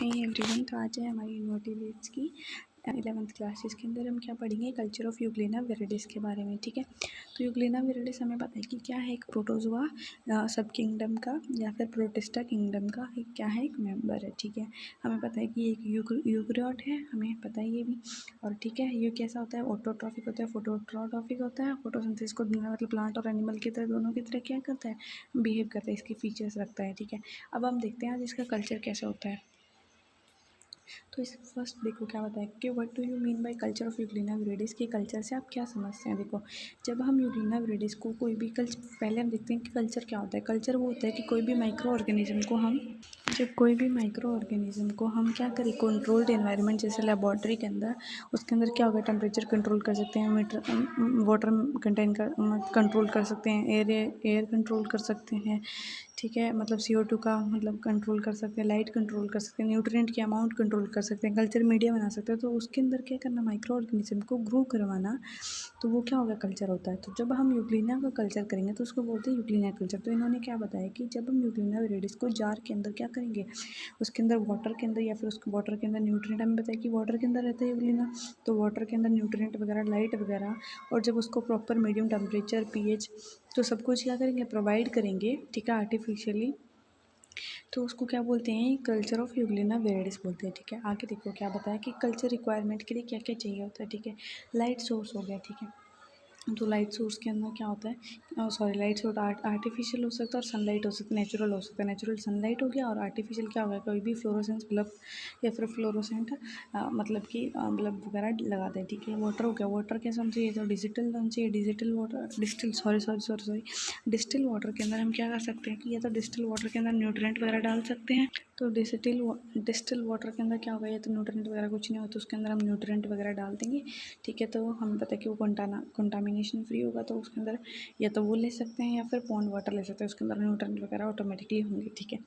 Hey everyone, तो आज है हमारी मोटिवेट्स की 11th क्लास, जिसके अंदर हम क्या पढ़ेंगे, कल्चर ऑफ यूग्लेना विरिडिस के बारे में। ठीक है, तो यूग्लेना विरिडिस हमें पता है कि क्या है, एक प्रोटोजोआ सब किंगडम का या फिर प्रोटिस्टा किंगडम का एक क्या है, एक मेंबर है। ठीक है, हमें पता है कि एक यूकरियोट है, हमें पता है ये भी। और ठीक है, ये कैसा होता है, ऑटोट्रॉफिक होता है, फोटोट्रॉफिक होता है। फोटोसिंथेसिस को मतलब प्लांट और एनिमल की तरह, दोनों की तरह क्या करता है, बिहेव करता है, इसके फीचर्स रखता है। ठीक है, अब हम देखते हैं आज इसका कल्चर कैसा होता है। तो इस फर्स्ट देखो क्या बताया कि what do you mean by culture of euglena viridis, के कल्चर से आप क्या समझते हैं। देखो, जब हम यूग्लेना विरिडिस को कोई भी पहले हम देखते हैं कि कल्चर क्या होता है। कल्चर वो होता है कि कोई भी माइक्रो ऑर्गेनिज्म को हम क्या करें, कंट्रोल्ड एनवायरनमेंट जैसे लेबॉर्ट्री के अंदर, उसके अंदर क्या होगा, टेम्परेचर कंट्रोल कर सकते हैं, वाटर कंट्रोल कर सकते हैं, एयर कंट्रोल कर सकते हैं। ठीक है, मतलब CO2 का मतलब कंट्रोल कर सकते हैं, लाइट कंट्रोल कर सकते हैं, न्यूट्रिएंट की अमाउंट कंट्रोल कर सकते हैं, कल्चर मीडिया बना सकते हैं। तो उसके अंदर क्या करना, माइक्रो ऑर्गेनिज्म को ग्रो करवाना, तो वो क्या होगा, कल्चर होता है। तो जब हम यूग्लेना का कल्चर करेंगे तो उसको बोलते हैं यूग्लेना कल्चर। तो इन्होंने क्या बताया कि जब हम यूग्लेना विरिडिस को जार के अंदर क्या करेंगे, उसके अंदर वाटर के अंदर या फिर उसके वाटर के अंदर न्यूट्रिएंट, हमें बताया कि वाटर के अंदर रहता है यूग्लेना, तो वाटर के अंदर न्यूट्रिएंट वगैरह, लाइट वगैरह, और जब उसको प्रॉपर मीडियम टेम्परेचर, pH, तो सब कुछ क्या करेंगे, प्रोवाइड करेंगे। ठीक है, आर्टिफिशियली, तो उसको क्या बोलते हैं, कल्चर ऑफ यूग्लेना विरिडिस बोलते हैं। ठीक है, आगे देखो क्या बताया कि कल्चर रिक्वायरमेंट के लिए क्या क्या चाहिए होता है। ठीक है, लाइट सोर्स हो गया। ठीक है, तो लाइट सोर्स के अंदर क्या होता है, सॉरी, लाइट सोर्स आर्टिफिशियल हो सकता है और सनलाइट हो सकता है, नेचुरल हो सकता है। नेचुरल सनलाइट हो गया, और आर्टिफिशियल क्या होगा, कोई भी फ्लोरोसेंस बल्ब या फिर फ्लोरोसेंट मतलब कि बल्ब वगैरह लगाते हैं। ठीक है, वाटर हो गया, वाटर कैसा होना चाहिए, तो डिजिटल होना चाहिए, डिजिटल वाटर, डिस्टिल वाटर के अंदर हम क्या कर सकते हैं कि या तो डिस्टिल वाटर के अंदर न्यूट्रिएंट वगैरह डाल सकते हैं। तो डिस्टिल वाटर के अंदर क्या होगा, या तो न्यूट्रिएंट वगैरह कुछ नहीं हो तो उसके अंदर हम न्यूट्रिएंट वगैरह डाल देंगे। ठीक है, तो हमें पता है कि वो कंटामिनेशन फ्री होगा, तो उसके अंदर या तो वो ले सकते हैं या फिर पॉन्ड वाटर ले सकते हैं, उसके अंदर न्यूट्रिएंट वगैरह ऑटोमेटिकली होंगे। ठीक है,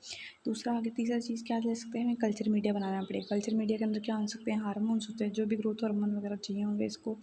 दूसरा आगे तीसरा चीज़ क्या ले सकते हैं, हमें कल्चर मीडिया बनाना पड़ेगा। कल्चर मीडिया के अंदर क्या हो सकते हैं, हार्मोन्स होते हैं, जो भी ग्रोथ हार्मोन वगैरह चाहिए होंगे इसको,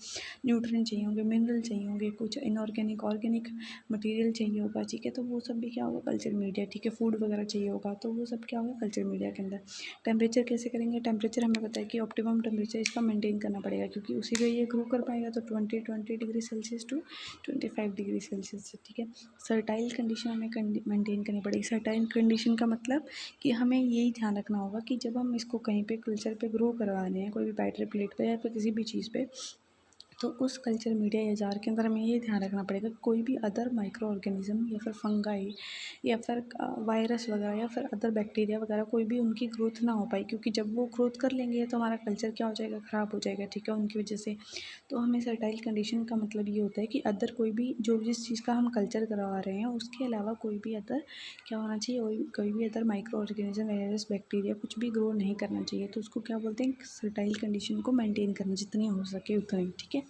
न्यूट्रिएंट चाहिए होंगे, मिनरल चाहिए होंगे, कुछ इनऑर्गेनिक ऑर्गेनिक मटेरियल चाहिए होगा। ठीक है, तो वो सब भी क्या होगा, कल्चर मीडिया। ठीक है, फूड वगैरह चाहिए होगा, तो वो सब क्या होगा, कल्चर मीडिया के अंदर। टेम्परेचर कैसे करेंगे, टेम्परेचर हमें पता है कि ऑप्टिमम टेम्परेचर इसका मेंटेन करना पड़ेगा, क्योंकि उसी पे ये ग्रो कर पाएगा। तो 20 degree Celsius to 25 degree Celsius. ठीक है, सर्टाइल कंडीशन हमें मेंटेन करनी पड़ेगी। सर्टाइल कंडीशन का मतलब कि हमें यही ध्यान रखना होगा कि जब हम इसको कहीं पे कल्चर पे ग्रो करवा रहे हैं, कोई भी बैटरी प्लेट पे या फिर किसी भी चीज़ पे, तो उस कल्चर मीडिया या जार के अंदर हमें ये ध्यान रखना पड़ेगा कि कोई भी अदर माइक्रो ऑर्गेनिज्म या फिर फंगाई या फिर वायरस वगैरह या फिर अदर बैक्टीरिया वगैरह कोई भी उनकी ग्रोथ ना हो पाए, क्योंकि जब वो ग्रोथ कर लेंगे तो हमारा कल्चर क्या हो जाएगा, ख़राब हो जाएगा। ठीक है, उनकी वजह से। तो हमें सर्टाइल कंडीशन का मतलब ये होता है कि अदर कोई भी जो जिस चीज़ का हम कल्चर करवा रहे हैं उसके अलावा कोई भी अदर क्या होना चाहिए, कोई भी other micro organism, virus, bacteria कुछ भी ग्रो नहीं करना चाहिए। तो उसको क्या बोलते हैं, सर्टाइल कंडीशन को मेंटेन करना, जितनी हो सके उतनी। ठीक है,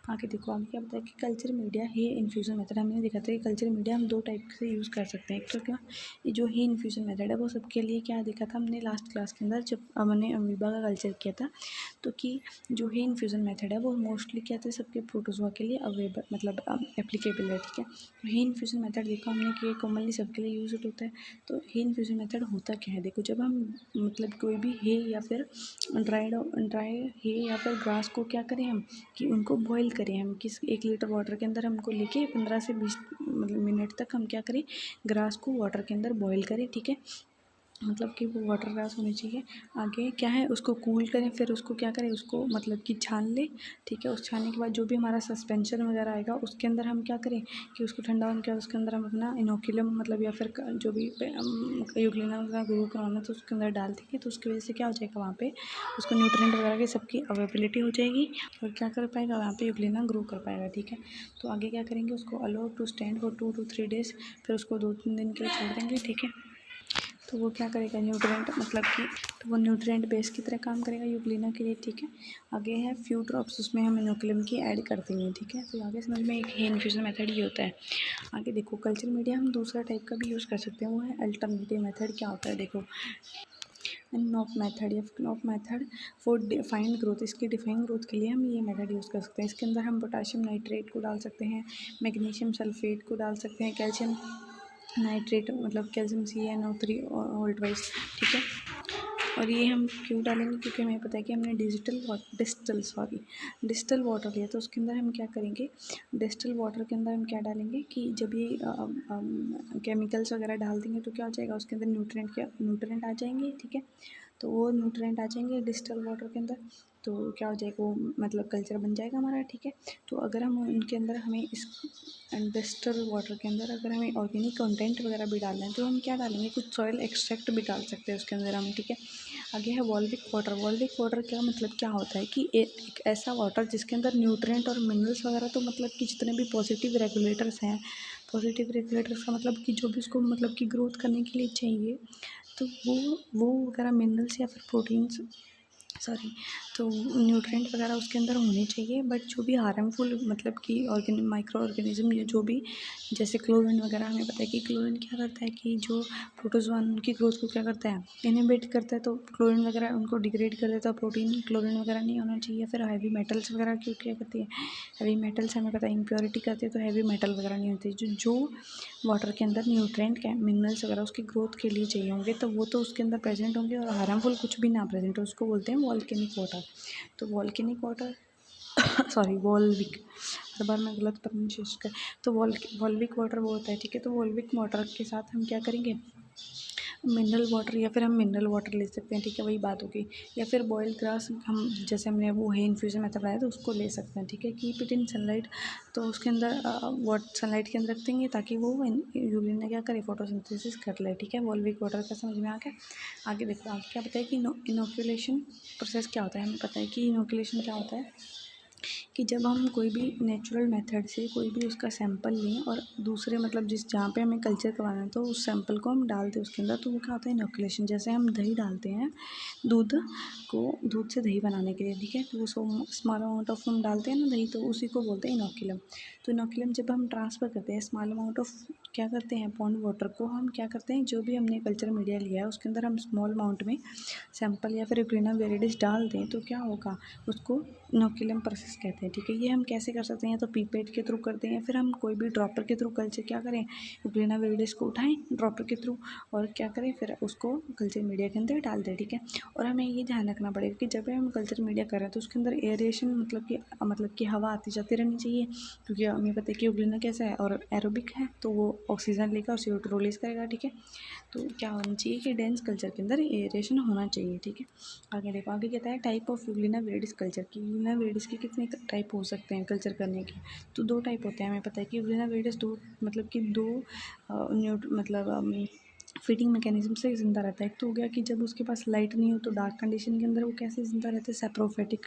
आगे देखो, आगे क्या बताया कि कल्चर मीडिया ही इन्फ्यूज़न मेथड, हमने देखा था कि कल्चर मीडिया हम दो टाइप से यूज़ कर सकते हैं। एक तो क्या, ये जो ही इन्फ्यूज़न मेथड है वो सबके लिए क्या देखा था हमने लास्ट क्लास के अंदर, जब हमने अमीबा का कल्चर किया था। तो कि जो ही इन्फ्यूज़न मेथड है वो मोस्टली क्या था, सबके प्रोटोजोआ के लिए अवेलेबल मतलब एप्लीकेबल है। ठीक है, तो ही इन्फ्यूज़न मेथड देखो हमने कि कॉमनली सबके लिए यूज होता है। तो ही इन्फ्यूज़न मेथड होता क्या है, देखो, जब हम मतलब कोई भी हे या फिर ड्राई हे या फिर ग्रास को क्या करें हम, कि उनको बॉईल करें हम, किस 1 लीटर वाटर के अंदर हमको लेके 15 से 20 मतलब मिनट तक हम क्या करें, ग्रास को वाटर के अंदर बॉईल करें। ठीक है, मतलब कि वो वाटर ग्रास होनी चाहिए। आगे क्या है, उसको कूल करें, फिर उसको क्या करें, उसको मतलब कि छान लें। ठीक है, उस छानने के बाद जो भी हमारा सस्पेंशन वगैरह आएगा उसके अंदर हम क्या करें कि उसको ठंडा होने के बाद उसके अंदर हम अपना इनोकुलम मतलब या फिर जो भी यूग्लेना वगैरह ग्रो करवाना तो उसके अंदर डाल देंगे। तो उसकी वजह से क्या हो जाएगा, वहाँ पे उसको न्यूट्रिएंट वगैरह की सबकी अवेलेबिलिटी हो जाएगी और क्या कर पाएगा, वहाँ पे यूग्लेना ग्रो कर पाएगा। ठीक है, तो आगे क्या करेंगे, उसको allow to stand for 2 to 3 days, फिर उसको 2-3 दिन के लिए छोड़ देंगे। ठीक है, तो वो क्या करेगा, न्यूट्रिएंट मतलब कि तो वो न्यूट्रिएंट बेस की तरह काम करेगा यूग्लेना के लिए। ठीक है, आगे है फ्यू ड्रॉप्स, उसमें हम इनोकुलम की ऐड कर देंगे। ठीक है, तो आगे समझ में एक ही इन्फ्यूजन मेथड ये होता है। आगे देखो, कल्चर मीडिया हम दूसरा टाइप का भी यूज़ कर सकते हैं, वो है अल्टरनेटिव मेथड। क्या होता है, देखो, नॉप मेथड या knob method for defined growth, इसकी डिफाइंड ग्रोथ के लिए हम ये मेथड यूज़ कर सकते हैं। इसके अंदर हम पोटाशियम नाइट्रेट को डाल सकते हैं, मैग्नीशियम सल्फेट को डाल सकते हैं, कैल्शियम नाइट्रेट मतलब कैल्शियम CnO3 ऑल्ट वाइज। ठीक है, और ये हम क्यों डालेंगे, क्योंकि हमें पता है कि हमने डिस्टल वाटर लिया, तो उसके अंदर हम क्या करेंगे, डिस्टल वाटर के अंदर हम क्या डालेंगे कि जब ये केमिकल्स वगैरह डाल देंगे तो क्या हो जाएगा, उसके अंदर न्यूट्रिएंट आ जाएंगे, ठीक है। तो वो न्यूट्रिएंट आ जाएंगे डिस्टल वाटर के अंदर, तो क्या हो जाएगा, वो मतलब कल्चर बन जाएगा हमारा, ठीक है। तो अगर हम उनके अंदर हमें इस डिस्टल वाटर के अंदर अगर हमें ऑर्गेनिक कंटेंट वगैरह भी डालना है तो हम क्या डालेंगे, कुछ सॉइल एक्सट्रैक्ट भी डाल सकते हैं उसके अंदर हम, ठीक है। आगे है वॉल्विक वाटर। वॉल्विक वाटर क्या मतलब क्या होता है कि एक ऐसा वाटर जिसके अंदर न्यूट्रिएंट और मिनरल्स वगैरह, तो मतलब कि जितने भी पॉजिटिव रेगुलेटर्स हैं, पॉजिटिव रेगुलेटर्स का मतलब कि जो भी उसको मतलब कि ग्रोथ करने के लिए चाहिए, तो वो वगैरह मिनरल्स या फिर प्रोटीन्स, सॉरी, तो न्यूट्रिएंट वगैरह उसके अंदर होने चाहिए। बट जो भी हार्मफुल मतलब कि माइक्रो ऑर्गेनिज्म, ये जो भी जैसे क्लोरीन वगैरह, हमें पता है कि क्लोरीन क्या करता है कि जो प्रोटोजोआन उनकी ग्रोथ को क्या करता है, इनहिबिट करता है। तो क्लोरीन वगैरह उनको डिग्रेड कर देता है, प्रोटीन क्लोरीन वगैरह नहीं होना चाहिए। फिर हैवी मेटल्स वगैरह क्यों क्या करती है, हैवी मेटल्स हमें पता है इम्प्योरिटी करती है, तो हैवी मेटल वगैरह नहीं होती। जो वाटर के अंदर न्यूट्रिएंट मिनरल्स वगैरह उसकी ग्रोथ के लिए चाहिए होंगे, तो वो तो उसके अंदर प्रेजेंट होंगे, और हार्मफुल कुछ भी ना प्रेजेंट हो, उसको बोलते हैं वॉल्केनिक वाटर। तो वॉल्केनिक वाटर सॉरी वॉल्विक, हर बार मैं गलत प्रोनाउंसिएशन कर, तो वॉल्विक वाटर वो होता है, ठीक है। तो वॉल्विक वाटर के साथ हम क्या करेंगे, मिनरल वाटर, या फिर हम मिनरल वाटर ले सकते हैं, ठीक है, वही बात होगी। या फिर बॉइल्ड ग्रास, हम जैसे हमने वो है इन्फ्यूज़न मेथड बनाया तो उसको ले सकते हैं, ठीक है। कीप इट इन सनलाइट, तो उसके अंदर सनलाइट के अंदर रख देंगे ताकि वो यूरिन क्या करे, फोटोसिंथेसिस कर ले, ठीक है। वॉल्विक वाटर का समझ में आ गया। आगे देखो, आगे क्या पता है कि इनोकुलेशन प्रोसेस क्या होता है। हमें पता है कि इनोकुलेशन क्या होता है कि जब हम कोई भी नेचुरल मेथड से कोई भी उसका सैंपल लें और दूसरे मतलब जिस जहाँ पे हमें कल्चर करवाना है, तो उस सैंपल को हम डाल दें उसके अंदर, तो वो क्या होता है, इनोकुलेशन। जैसे हम दही डालते हैं, दूध से दही बनाने के लिए, ठीक है, तो वो स्मॉल अमाउंट ऑफ हम डालते हैं ना दही, तो उसी को बोलते हैं इनोकुलम। तो इनोकुलम जब हम ट्रांसफ़र करते हैं स्मॉल अमाउंट ऑफ, क्या करते हैं, पॉन्ड वाटर को हम क्या करते हैं, जो भी हमने कल्चर मीडिया लिया है उसके अंदर हम स्मॉल अमाउंट में सैंपल या फिर यूग्रीना वेरिडिस डाल दें, तो क्या होगा, उसको इनोकुलम प्रोसेस कहते हैं, ठीक है। ये हम कैसे कर सकते हैं, या तो पीपेट के थ्रू करते हैं, या फिर हम कोई भी ड्रॉपर के थ्रू कल्चर क्या करें, यूग्रीना वेरिडिस को उठाएं ड्रॉपर के थ्रू, और क्या करें, फिर उसको कल्चर मीडिया के अंदर डाल दें, ठीक है। और हमें ये ध्यान रखना पड़ेगा कि जब भी हम कल्चर मीडिया कर रहे हैं तो उसके अंदर एयरेशन मतलब कि हवा आती जाती रहनी चाहिए, क्योंकि हमें पता है कि यूग्रीना कैसा है और एरोबिक है, तो वो ऑक्सीजन लेगा और CO2 रिलीज़ करेगा, ठीक है। तो क्या होना चाहिए कि डेंस कल्चर के अंदर एयरेशन होना चाहिए, ठीक है। आगे देखो, आगे कहता है टाइप ऑफ यूग्लिना वेरिडिस कल्चर की। यूग्लिना वेरिडिस के कितने टाइप हो सकते हैं कल्चर करने के, तो 2 टाइप होते हैं। हमें पता है कि यूग्लिना वेरिडिस दो फीडिंग मैकेनिज्म से ज़िंदा रहता है। एक तो हो गया कि जब उसके पास लाइट नहीं हो तो डार्क कंडीशन के अंदर वो कैसे ज़िंदा रहता है, सेप्रोफेटिक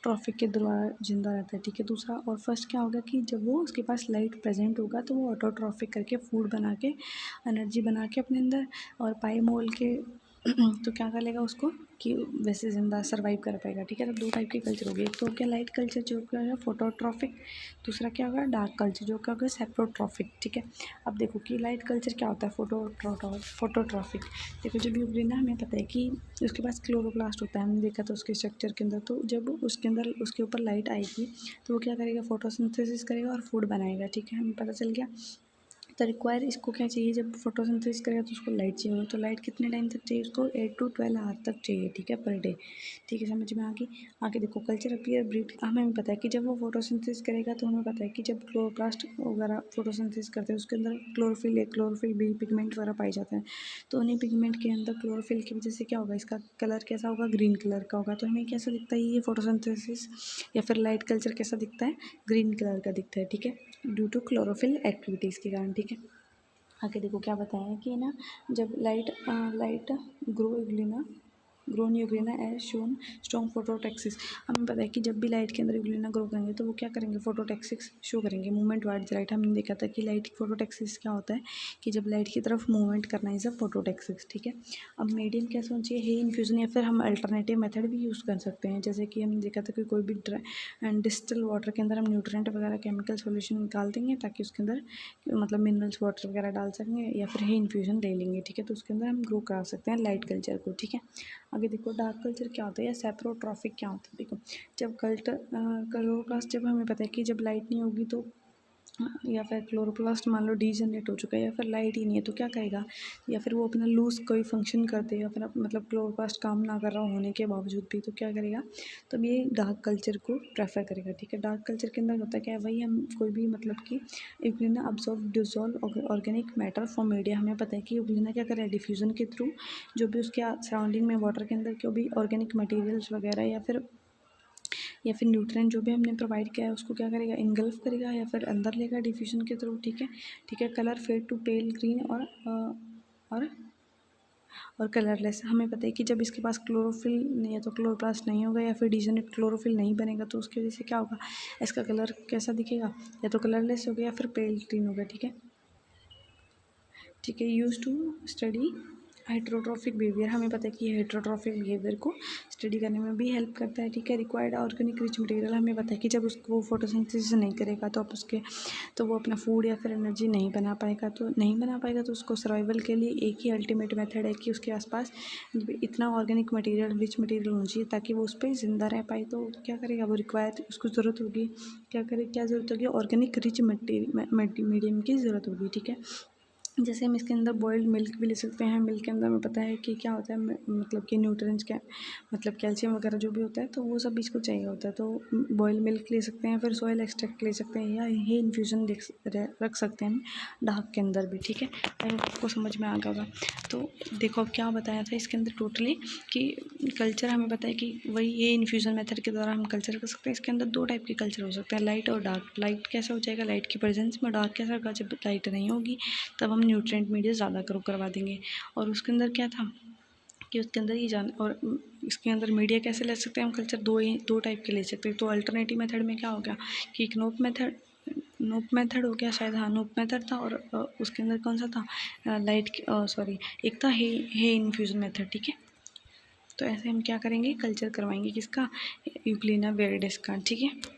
ट्रॉफिक के द्वारा ज़िंदा रहता है, ठीक है। दूसरा और फर्स्ट क्या होगा कि जब वो उसके पास लाइट प्रेजेंट होगा तो वो ऑटोट्रॉफिक करके फूड बना के, एनर्जी बना के अपने अंदर, और पाई मोल के तो क्या कर लेगा उसको कि वैसे ज़िंदा सर्वाइव कर पाएगा, ठीक है। तो 2 टाइप के कल्चर हो गए, एक तो हो गया लाइट कल्चर जो क्या होगा फोटोट्रॉफिक, दूसरा क्या होगा डार्क कल्चर जो क्या होगा सेप्रोट्रॉफिक, ठीक है। अब देखो कि लाइट कल्चर क्या होता है, फोटोट्रॉफिक। देखो जब यूग्रीना, हमें पता है कि उसके पास क्लोरोप्लास्ट होता है, हमने देखा था उसके स्ट्रक्चर के अंदर, तो जब उसके अंदर उसके ऊपर लाइट आएगी तो वो क्या करेगा, फोटोसिंथेसिस करेगा और फूड बनाएगा, ठीक है, हमें पता चल गया। तो रिक्वायर इसको क्या चाहिए, जब फोटोसिंथेसिस करेगा तो उसको लाइट चाहिए होगी, तो लाइट कितने टाइम तक चाहिए उसको, 8 to 12 आवर तक चाहिए, ठीक है, पर डे, ठीक है, समझ में आ गई। आगे देखो कल्चर अपीयर ब्रीड, हमें पता है कि जब वो फोटोसिंथेसिस करेगा तो हमें पता है कि जब क्लोरोप्लास्ट वगैरह फोटोसिंथेसिस करते हैं उसके अंदर क्लोरोफिल बी पिगमेंट वगैरह पाए जाते हैं, तो उन्हीं पिगमेंट के अंदर क्लोरोफिल की वजह से क्या होगा, इसका कलर कैसा होगा, ग्रीन कलर का होगा। तो हमें कैसा दिखता है ये फोटोसिंथेसिस या फिर लाइट कल्चर कैसा दिखता है, ग्रीन कलर का दिखता है, ठीक है, ड्यू टू क्लोरोफिल एक्टिविटीज़ के कारण, ठीक है। आगे देखो क्या बताया है कि ना, जब light grown euglena as shown strong phototaxis, हमें पता है कि जब भी लाइट के अंदर यूग्लिना ग्रो करेंगे तो वो क्या करेंगे, फोटोटैक्सिस शो करेंगे, मूवमेंट वाइज लाइट। हमने देखा था कि लाइट फोटोटैक्सिस क्या होता है कि जब लाइट की तरफ मूवमेंट करना है, सब फोटोटैक्सिस, ठीक है। अब मीडियम कैसे होना चाहिए, हे इन्फ्यूजन, या फिर हम अल्टरनेटिव मेथड भी यूज़ कर सकते हैं, जैसे कि हमने देखा था कि कोई भी डिस्टिल वाटर के अंदर हम न्यूट्रेंट वगैरह केमिकल सोल्यूशन निकाल देंगे ताकि उसके अंदर मतलब मिनरल्स वाटर वगैरह डाल सकेंगे, या फिर हे इन्फ्यूजन ले लेंगे, ठीक है। तो उसके अंदर हम ग्रो करा सकते हैं लाइट कल्चर को, ठीक है। आगे देखो डार्क कल्चर क्या होता है या सेप्रोट्रॉफिक क्या होता है। देखो जब क्लोरोप्लास्ट, जब हमें पता है कि जब लाइट नहीं होगी तो या फिर क्लोरोप्लास्ट मान लो डीजनरेट हो चुका है या फिर लाइट ही नहीं है तो क्या करेगा, या फिर वो अपना लूज कोई फंक्शन करते या फिर मतलब क्लोरोप्लास्ट काम ना कर रहा होने के बावजूद भी तो क्या करेगा, तो ये डार्क कल्चर को प्रेफर करेगा। ठीक है, डार्क कल्चर के अंदर होता क्या है, वही हम कोई भी मतलब कि Euglena absorb dissolve organic matter from media. हमें पता है कि यूग्लिना क्या करे, डिफ्यूज़न के थ्रू जो भी उसके सराउंडिंग में वाटर के अंदर जो भी ऑर्गेनिक मटेरियल्स वगैरह या फिर न्यूट्रिएंट जो भी हमने प्रोवाइड किया है उसको क्या करेगा, इनगल्फ करेगा या फिर अंदर लेगा डिफ्यूजन के थ्रू। ठीक है, colour fade to pale green और और कलरलेस। हमें पता है कि जब इसके पास क्लोरोफिल नहीं है तो क्लोरोप्लास्ट नहीं होगा या फिर डीजनरेट क्लोरोफिल नहीं बनेगा तो उसकी वजह से क्या होगा, इसका कलर कैसा दिखेगा, या तो कलरलेस हो गया या फिर पेल ग्रीन हो गया। ठीक है, यूज टू स्टडी हाइड्रोट्रॉफिक बिहेवियर। हमें पता है कि हाइड्रोट्रॉफिक बिहेवियर को स्टडी करने में भी हेल्प करता है। ठीक है, रिक्वायर्ड ऑर्गेनिक रिच मटेरियल। हमें पता है कि जब उसको वो फोटोसिंथेसिस नहीं करेगा तो तो वो अपना फूड या फिर एनर्जी नहीं बना पाएगा, तो उसको सर्वाइवल के लिए एक ही अल्टीमेट मेथड है कि उसके आसपास इतना ऑर्गेनिक मटेरियल रिच मटेरियल होना चाहिए ताकि वो उस पर ज़िंदा रह पाए। तो क्या करेगा, वो रिक्वायर उसको ज़रूरत होगी, क्या ज़रूरत होगी, ऑर्गेनिक रिच मीडियम की ज़रूरत होगी। ठीक है, जैसे हम इसके अंदर बॉइल्ड मिल्क भी ले सकते हैं। मिल्क के अंदर हमें पता है कि क्या होता है, मतलब कि न्यूट्रिएंट्स क्या, मतलब कैल्शियम वगैरह जो भी होता है तो वो सब इसको चाहिए होता है। तो बॉइल्ड मिल्क ले सकते हैं, फिर सॉयल एक्सट्रैक्ट ले सकते हैं या ये इन्फ्यूज़न रख सकते हैं डार्क के अंदर भी। ठीक है, अगर आपको समझ में आ गया होगा। तो देखो अब क्या बताया था इसके अंदर टोटली कि कल्चर हमें पता है कि वही ये इन्फ्यूज़न मेथड के द्वारा हम कल्चर कर सकते हैं। इसके अंदर दो टाइप के कल्चर हो सकते हैं, लाइट और डार्क। लाइट कैसा हो जाएगा, लाइट की प्रेजेंस में। डार्क कैसा होगा, जब लाइट नहीं होगी तब हम न्यूट्रिएंट मीडिया ज़्यादा करवा देंगे। और उसके अंदर क्या था कि उसके अंदर ये जान, और इसके अंदर मीडिया कैसे ले सकते हैं हम कल्चर, दो टाइप के ले सकते हैं। तो अल्टरनेटिव मेथड में क्या हो गया कि एक नोप मेथड हो गया शायद, हाँ नोप मेथड था, और उसके अंदर कौन सा था, एक था हे इन्फ्यूज़न मेथड। ठीक है, तो ऐसे हम क्या करेंगे, कल्चर करवाएंगे किसका, यूग्लिना विरिडिस का। ठीक है।